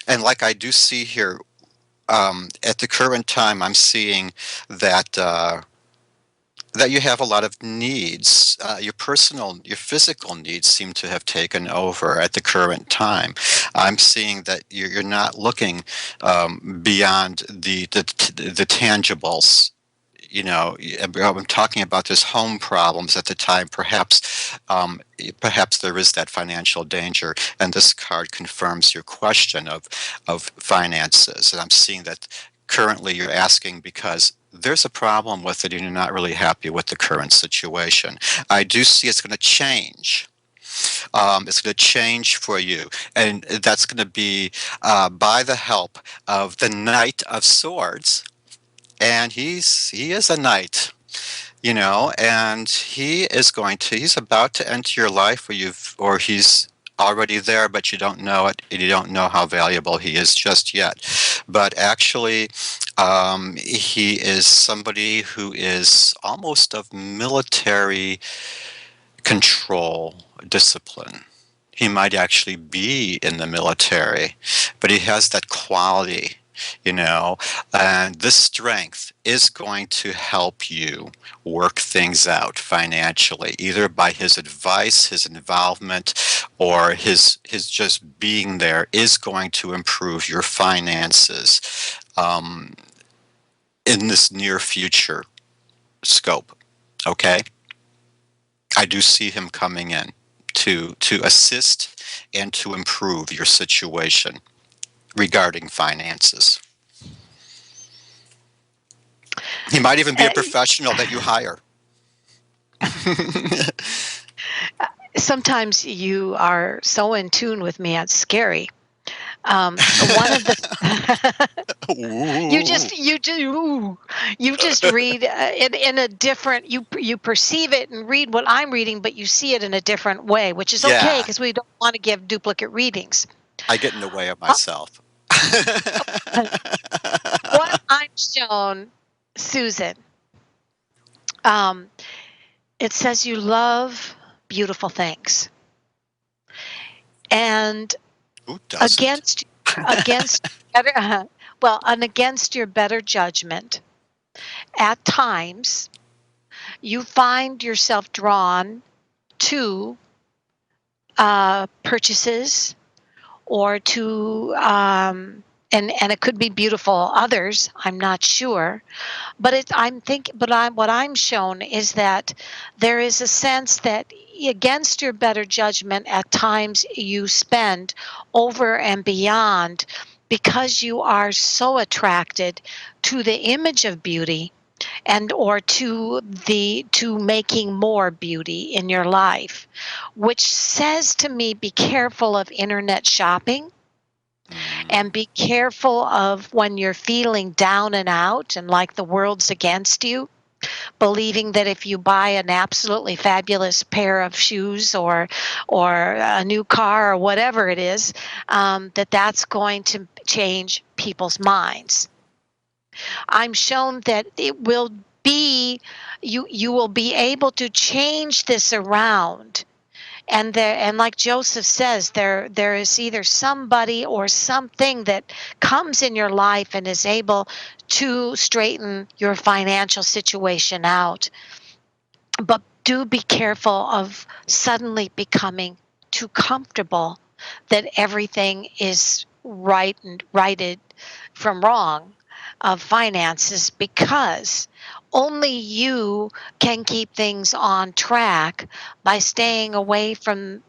Speaker 2: and like I do see here, at the current time, I'm seeing that that you have a lot of needs. Your physical needs seem to have taken over at the current time. I'm seeing that you're not looking beyond the tangibles. I'm talking about this home problems at the time. Perhaps there is that financial danger, and this card confirms your question of finances. And I'm seeing that currently you're asking because there's a problem with it and you're not really happy with the current situation. I do see it's going to change. It's going to change for you, and that's going to be by the help of the Knight of Swords, and he is a knight, and he's about to enter your life, or he's already there, but you don't know it, and you don't know how valuable he is just yet. But actually, He is somebody who is almost of military control, discipline. He might actually be in the military, but he has that quality, and this strength is going to help you work things out financially, either by his advice, his involvement, or his just being there is going to improve your finances in this near future scope. Okay? I do see him coming in to assist and to improve your situation regarding finances. He might even be a professional that you hire.
Speaker 1: Sometimes you are so in tune with me, it's scary. One of the you just read in a different, you perceive it and read what I'm reading, but you see it in a different way, which is okay
Speaker 2: Yeah,
Speaker 1: because we don't want to give duplicate readings.
Speaker 2: I get in the way of
Speaker 1: Uh,
Speaker 2: myself.
Speaker 1: What I'm shown, Susan, um, it says you love beautiful things, and
Speaker 2: Who doesn't?
Speaker 1: against better, well, and against your better judgment, at times you find yourself drawn to purchases or to and it could be beautiful others. I'm not sure, but what I'm shown is that there is a sense that against your better judgment, at times you spend over and beyond because you are so attracted to the image of beauty and or to making more beauty in your life, which says to me, be careful of internet shopping and be careful of when you're feeling down and out and like the world's against you, believing that if you buy an absolutely fabulous pair of shoes or a new car or whatever it is, that's going to change people's minds. I'm shown that it will be, you will be able to change this around. And like Joseph says, there is either somebody or something that comes in your life and is able to straighten your financial situation out. But do be careful of suddenly becoming too comfortable that everything is right and righted from wrong of finances, because only you can keep things on track by staying away from,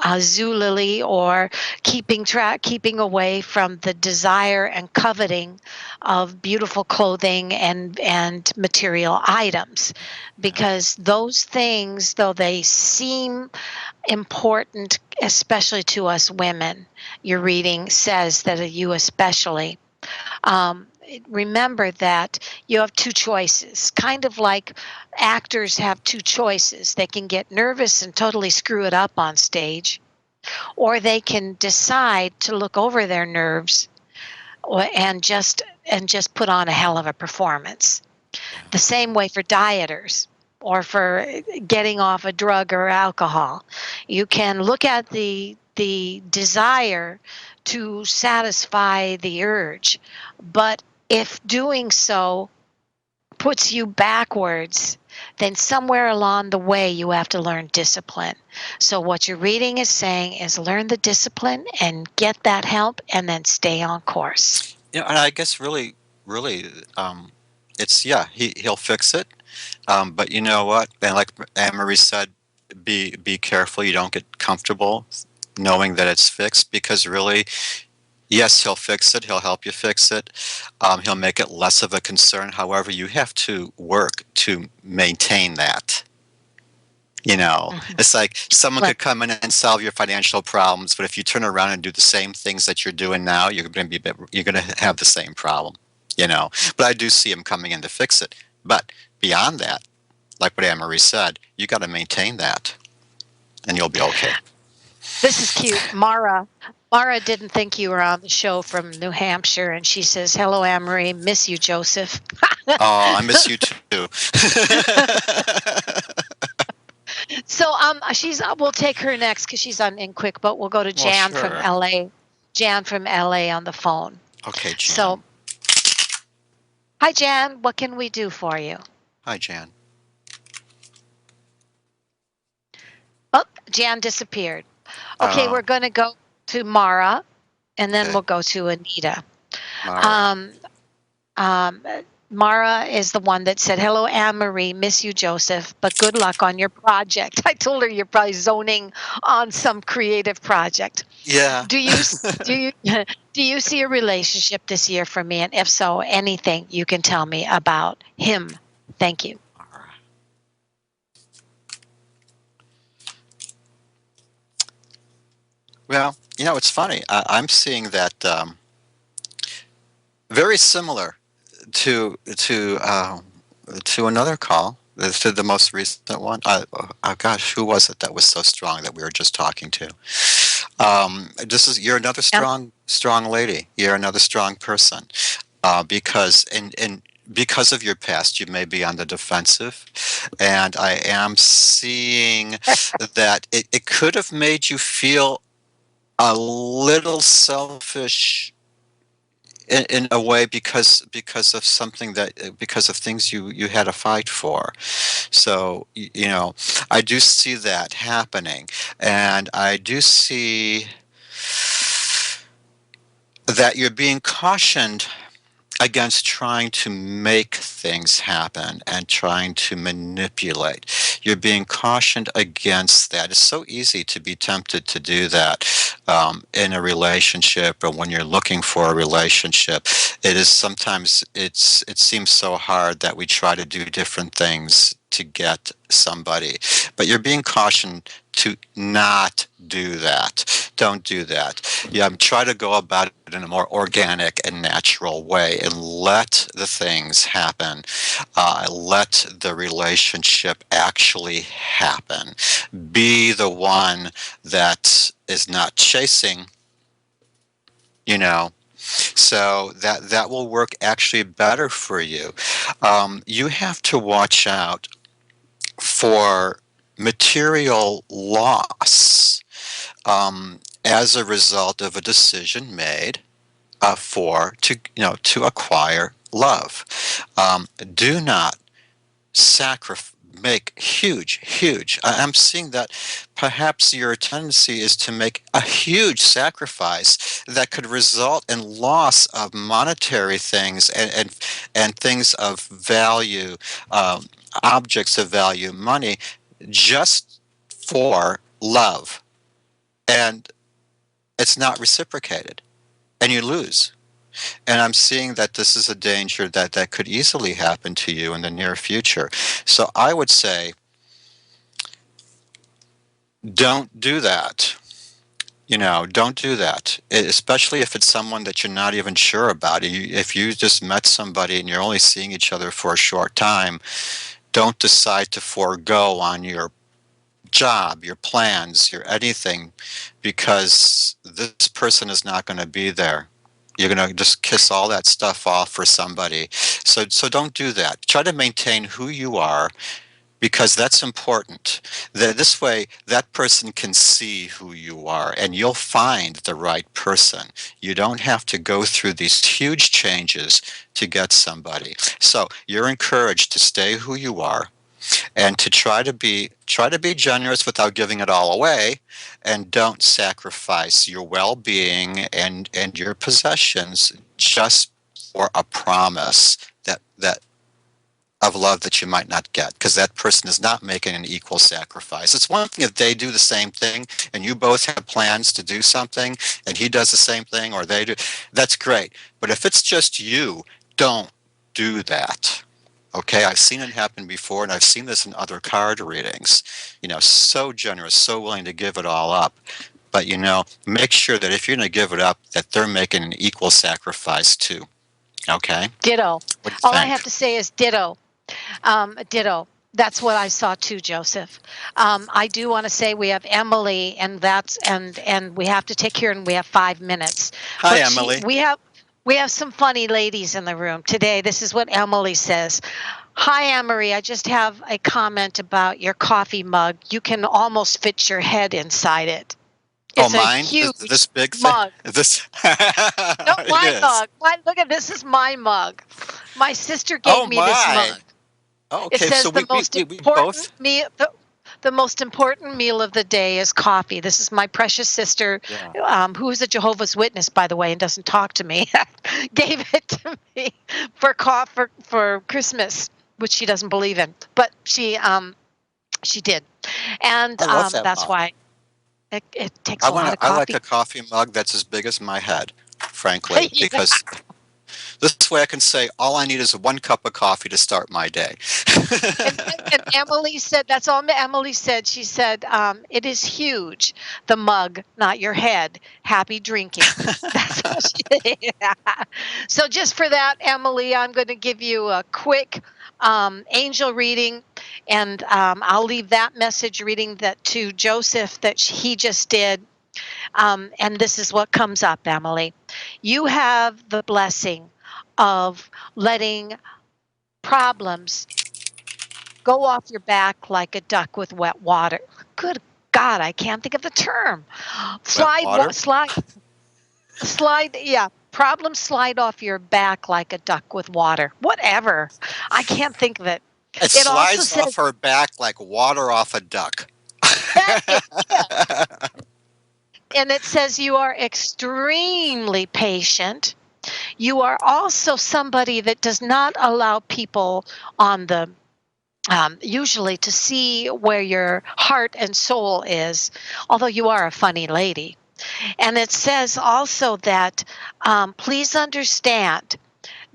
Speaker 1: Zulily, or keeping away from the desire and coveting of beautiful clothing and material items, because those things, though they seem important, especially to us women, your reading says that you especially, um, remember that you have two choices, kind of like actors have two choices. They can get nervous and totally screw it up on stage, or they can decide to look over their nerves and just put on a hell of a performance. The same way for dieters or for getting off a drug or alcohol. You can look at the desire to satisfy the urge, but if doing so puts you backwards, then somewhere along the way you have to learn discipline. So what your reading is saying is learn the discipline and get that help and then stay on course.
Speaker 2: And I guess really, it's he'll fix it. But you know what? And like Anne Marie said, be careful. You don't get comfortable knowing that it's fixed, because really, yes, he'll fix it. He'll help you fix it. He'll make it less of a concern. However, you have to work to maintain that.
Speaker 1: Mhm.
Speaker 2: It's like someone
Speaker 1: Like,
Speaker 2: could come in and solve your financial problems, but if you turn around and do the same things that you're doing now, you're going to have the same problem. But I do see him coming in to fix it. But beyond that, like what Anne Marie said, you got to maintain that, and you'll be okay.
Speaker 1: this is cute. Mara Mara didn't think you were on the show from New Hampshire, and she says, "Hello, Anne-Marie. Miss you, Joseph."
Speaker 2: Oh, I miss you too.
Speaker 1: So she's we'll take her next because she's on in quick, but we'll go to
Speaker 2: Well,
Speaker 1: Jan from
Speaker 2: sure.
Speaker 1: LA. Jan from LA on the phone.
Speaker 2: Okay, Jan.
Speaker 1: So hi Jan, what can we do for you?
Speaker 2: Hi, Jan.
Speaker 1: Oh, Jan disappeared. Okay,
Speaker 2: Oh,
Speaker 1: we're going to go to Mara, and then
Speaker 2: okay.
Speaker 1: we'll go to Anita.
Speaker 2: Mara.
Speaker 1: Um, um, Mara is the one that said, "Hello, Anne Marie. Miss you, Joseph, but good luck on your project." I told her you're probably zoning on some creative project.
Speaker 2: Yeah.
Speaker 1: Do you do you do you see a relationship this year for me? And if so, anything you can tell me about him? Thank you.
Speaker 2: Mara. Well, it's funny. I'm seeing that very similar to another call, to the most recent one. Gosh, who was it that was so strong that we were just talking to? You're another
Speaker 1: Um,
Speaker 2: strong lady. You're another strong person. Because because of your past, you may be on the defensive, and I am seeing that it could have made you feel a little selfish in a way, because of something because of things you had to fight for. So I do see that happening, and I do see that you're being cautioned against trying to make things happen and trying to manipulate. You're being cautioned against that. It's so easy to be tempted to do that in a relationship, or when you're looking for a relationship. It is sometimes it seems so hard that we try to do different things to get somebody. But you're being cautioned to not do that. Don't do that. Yeah, try to go about it in a more organic and natural way, and let the things happen. Let the relationship actually happen. Be the one that is not chasing, you know. So that will work actually better for you. You have to watch out for material loss as a result of a decision made to acquire love. Do not make huge. I'm seeing that perhaps your tendency is to make a huge sacrifice that could result in loss of monetary things, and things of value, um, objects of value, money, just for love, and it's not reciprocated, and you lose. And I'm seeing that this is a danger that could easily happen to you in the near future. So I would say, don't do that. Don't do that, especially if it's someone that you're not even sure about. If you just met somebody and you're only seeing each other for a short time, don't decide to forego on your job, your plans, your anything, because this person is not going to be there. You're going to just kiss all that stuff off for somebody. So don't do that. Try to maintain who you are, because that's important. This way, that person can see who you are, and you'll find the right person. You don't have to go through these huge changes to get somebody. So you're encouraged to stay who you are, and to try to be generous without giving it all away, and don't sacrifice your well-being and your possessions just for a promise that of love that you might not get, because that person is not making an equal sacrifice. It's one thing if they do the same thing and you both have plans to do something, and he does the same thing, or they do. That's great. But if it's just you, don't do that. Okay, I've seen it happen before, and I've seen this in other card readings. So generous, so willing to give it all up. But make sure that if you're going to give it up, that they're making an equal sacrifice too. Okay,
Speaker 1: Ditto.
Speaker 2: what do you
Speaker 1: All I
Speaker 2: think?
Speaker 1: have to say is ditto. Ditto. That's what I saw too, Joseph. I do want to say we have Emily, and and we have to take care, and we have 5 minutes.
Speaker 2: Hi,
Speaker 1: But
Speaker 2: Emily.
Speaker 1: we have some funny ladies in the room today. This is what Emily says. Hi, Anne-Marie. I just have a comment about your coffee mug. You can almost fit your head inside it.
Speaker 2: Oh,
Speaker 1: It's a
Speaker 2: mine? This
Speaker 1: huge
Speaker 2: big thing?
Speaker 1: mug.
Speaker 2: This
Speaker 1: No,
Speaker 2: it
Speaker 1: my
Speaker 2: is.
Speaker 1: mug. Look at this is my mug. My sister gave
Speaker 2: Oh
Speaker 1: me this
Speaker 2: my.
Speaker 1: mug.
Speaker 2: Oh,
Speaker 1: It
Speaker 2: okay. So
Speaker 1: says
Speaker 2: we both.
Speaker 1: the most important meal of the day is coffee. This is my precious sister,
Speaker 2: Yeah.
Speaker 1: who is a Jehovah's Witness, by the way, and doesn't talk to me, gave it to me for Christmas, which she doesn't believe in, but she did, and
Speaker 2: I love that
Speaker 1: that's
Speaker 2: mug.
Speaker 1: why it takes a lot of
Speaker 2: I like a
Speaker 1: coffee.
Speaker 2: coffee mug that's as big as my head, frankly,
Speaker 1: Yeah.
Speaker 2: because this way I can say all I need is one cup of coffee to start my day.
Speaker 1: And Emily said, that's all Emily said. She said, it is huge, the mug, not your head. Happy drinking. That's all she yeah. So just for that, Emily, I'm going to give you a quick angel reading, and I'll leave that message reading that to Joseph that he just did. And this is what comes up, Emily. You have the blessing of letting problems go off your back like a duck with wet water. Good God, I can't think of the term.
Speaker 2: Wet water?
Speaker 1: Slide, yeah. Problems slide off your back like a duck with water. Whatever. I can't think of it.
Speaker 2: It
Speaker 1: It also
Speaker 2: slides
Speaker 1: says
Speaker 2: off her back like water off a duck.
Speaker 1: that it is. And it says you are extremely patient. You are also somebody that does not allow people on the usually to see where your heart and soul is, although you are a funny lady. And it says also that please understand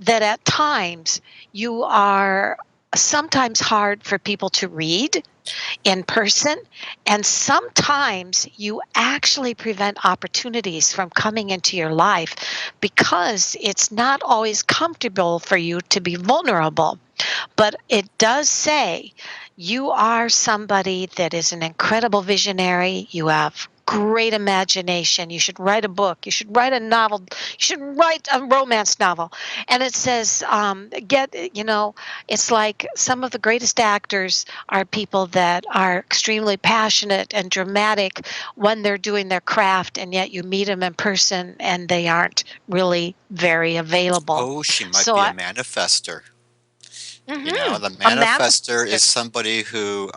Speaker 1: that at times you are sometimes hard for people to read in person, and sometimes you actually prevent opportunities from coming into your life because it's not always comfortable for you to be vulnerable. But it does say you are somebody that is an incredible visionary. You have great imagination. You should write a book. You should write a novel. You should write a romance novel. And it says, it's like some of the greatest actors are people that are extremely passionate and dramatic when they're doing their craft, and yet you meet them in person and they aren't really very available.
Speaker 2: Oh, she might
Speaker 1: So
Speaker 2: be a
Speaker 1: I,
Speaker 2: manifester. You know,
Speaker 1: mhm,
Speaker 2: the
Speaker 1: a
Speaker 2: manifester
Speaker 1: manifester.
Speaker 2: is somebody who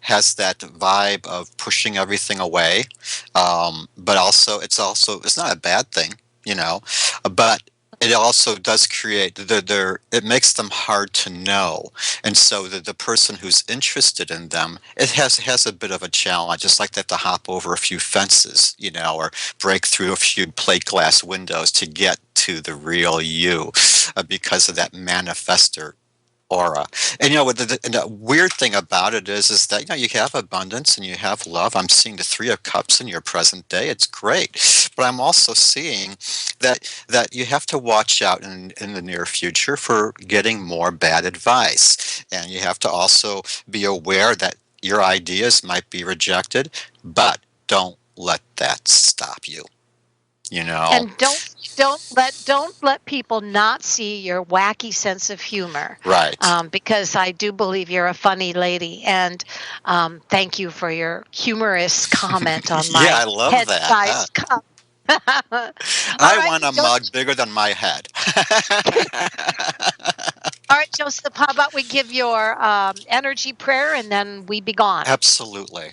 Speaker 2: has that vibe of pushing everything away, but also it's not a bad thing, you know, but it also does create it makes them hard to know, and so the person who's interested in them it has a bit of a challenge. It's like they have to hop over a few fences, you know, or break through a few plate glass windows to get to the real you, because of that manifester aura. And you know what and the weird thing about it is that you know you have abundance and you have love. I'm seeing the three of cups in your present day. It's great. But I'm also seeing that you have to watch out in the near future for getting more bad advice. And you have to also be aware that your ideas might be rejected, but don't let that stop you. You know?
Speaker 1: And don't let people not see your wacky sense of humor,
Speaker 2: Right.
Speaker 1: because I do believe you're a funny lady. And thank you for your humorous comment on
Speaker 2: Yeah,
Speaker 1: my
Speaker 2: I love that.
Speaker 1: head-sized cup. All
Speaker 2: I
Speaker 1: right,
Speaker 2: want a mug bigger than my head.
Speaker 1: all right, Joseph. How about we give your energy prayer and then we be gone.
Speaker 2: Absolutely.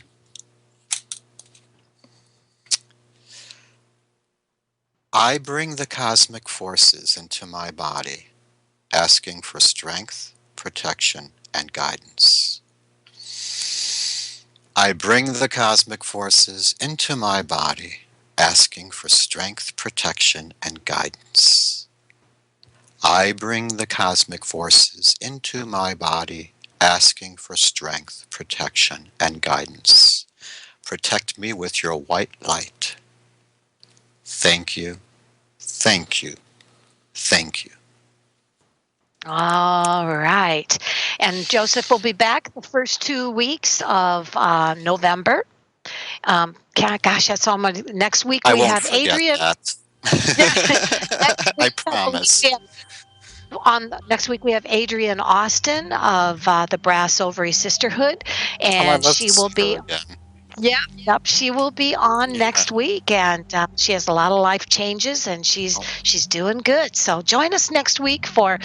Speaker 2: I bring the cosmic forces into my body, asking for strength, protection, and guidance. I bring the cosmic forces into my body, asking for strength, protection, and guidance. I bring the cosmic forces into my body, asking for strength, protection, and guidance. Protect me with your white light. Thank you, thank you, thank you.
Speaker 1: All right. And Joseph will be back the first 2 weeks of November. Gosh, that's all my. Next week
Speaker 2: I
Speaker 1: we
Speaker 2: won't
Speaker 1: have
Speaker 2: forget
Speaker 1: Adrian.
Speaker 2: that.
Speaker 1: Next
Speaker 2: I
Speaker 1: week, I believe
Speaker 2: promise.
Speaker 1: we have next week we have Adrian Austin of the Brass Ovary Sisterhood,
Speaker 2: Oh, I'd
Speaker 1: and
Speaker 2: love to
Speaker 1: she will
Speaker 2: see her
Speaker 1: be.
Speaker 2: again.
Speaker 1: Yep, she will be on
Speaker 2: Yeah.
Speaker 1: next week, and she has a lot of life changes, and
Speaker 2: Oh,
Speaker 1: she's doing good. So join us next week for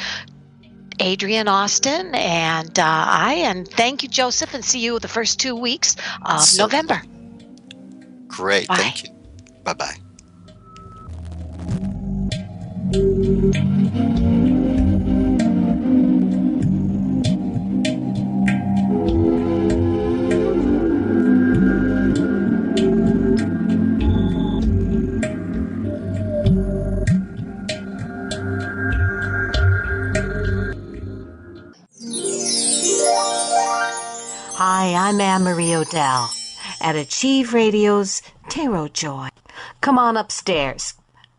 Speaker 1: Adrian Austin and and thank you, Joseph, and see you the first 2 weeks of
Speaker 2: certainly.
Speaker 1: November.
Speaker 2: Great.
Speaker 1: Bye.
Speaker 2: Thank you. Bye-bye.
Speaker 4: Hi, I'm Anne-Marie Odell at Achieve Radio's Tarot Joy. Come on upstairs.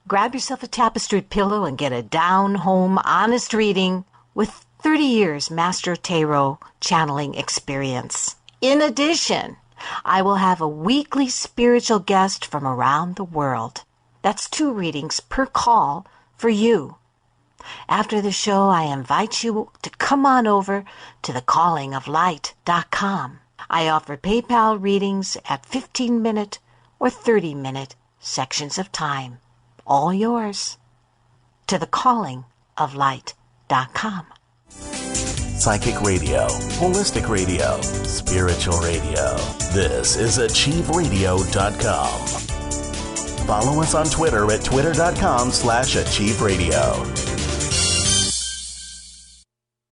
Speaker 4: Grab yourself a tapestried pillow and get a down-home, honest reading with 30 years Master Tarot channeling experience. In addition, I will have a weekly spiritual guest from around the world. That's 2 readings per call for you. After the show, I invite you to come on over to thecallingoflight.com. I offer PayPal readings at 15-minute or 30-minute sections of time. All yours. To thecallingoflight.com.
Speaker 5: Psychic radio, holistic radio, spiritual radio. This is AchieveRadio.com. Follow us on Twitter at twitter.com/AchieveRadio.